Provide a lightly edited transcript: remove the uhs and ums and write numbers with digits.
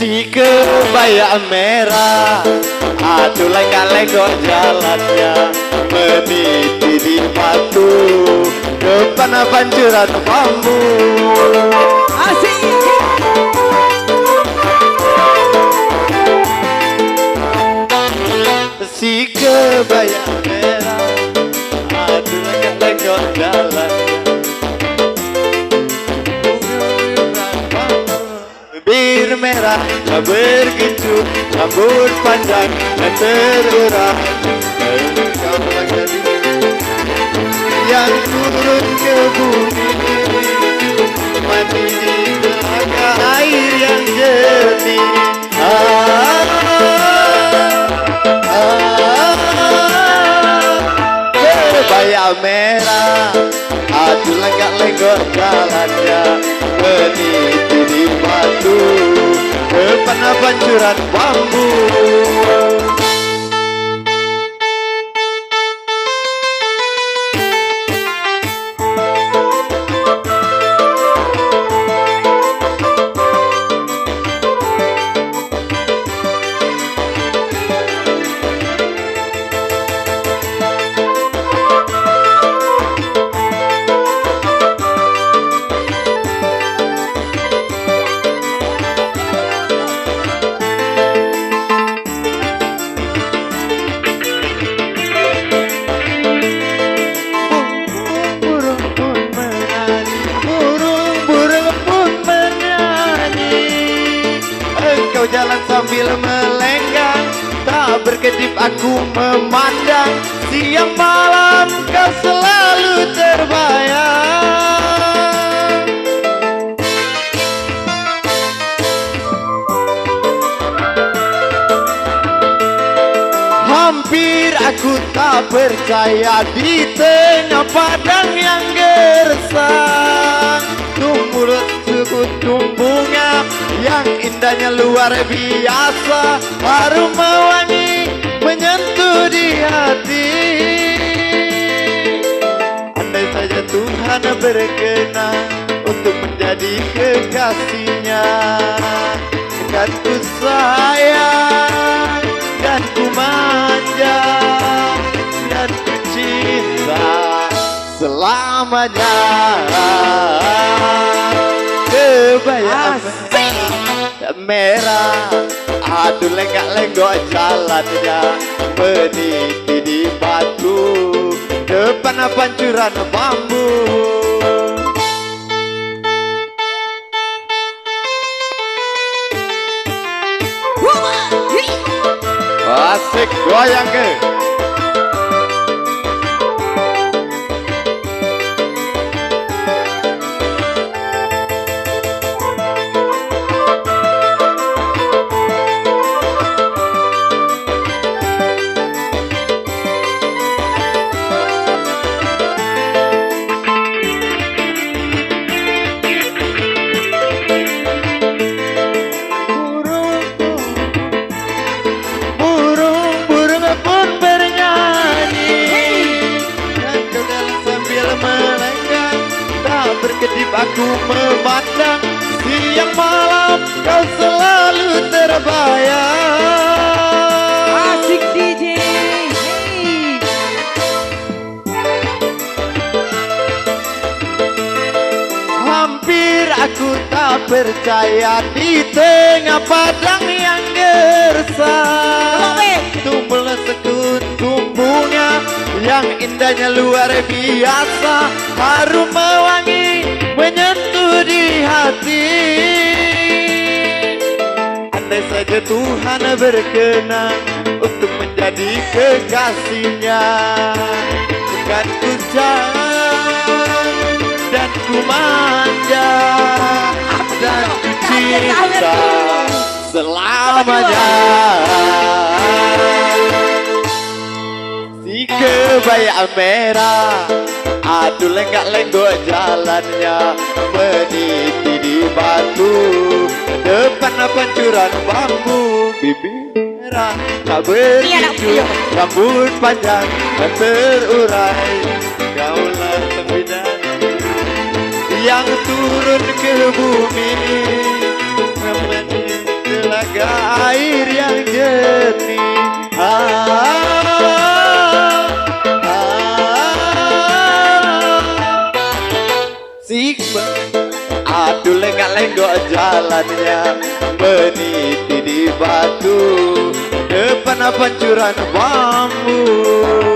Si kebaya merah, aduh lenggak-lenggok jalannya, meniti di batu depan pancuran bambu. Asik. Si kebaya merah, aduh lenggak-lenggok jalannya, bibir merah, bergincu, rambut panjang dan terurai. Kau lagi yang turun ke bumi, mati di telaga air yang jernih. Kebaya merah, aduh lenggak-lenggok jalannya, meniti di batu depan pancuran bambu. Jalan sambil melenggang, tak berkedip aku memandang. Siang malam kau selalu terbayang. Hampir aku tak percaya di tengah padang yang gersang, tumbuh sekutum bunga yang indahnya luar biasa, harum mewangi menyentuh di hati. Andai saja Tuhan berkenan untuk menjadi kekasihnya, akan ku sayang dan ku manja dan ku cinta selamanya. Kebaya merah, aduh lenggak-lenggok jalannya, meniti di batu depan pancuran bambu. Asik goyang ke. Berkedip aku memandang, siang malam kau selalu terbayang. Asik DJ. Hampir aku tak percaya di tengah padang yang gersang, tumbuh sekutum bunga yang indahnya luar biasa, harum mewangi menyentuh di hati. Andai saja Tuhan berkenan untuk menjadi kekasihnya, akan ku sayang dan ku manja dan ku cinta selamanya. Si kebaya merah, aduh lenggak-lenggok jalannya, meniti di batu depan pancuran bambu. Bibir merah, tak berhijau, rambut panjang dan terurai. Kaulah bidadari yang turun ke bumi, air yang jernih. Sigma, aduh lenggak-lenggok jalannya meniti di batu depan pancuran bambu.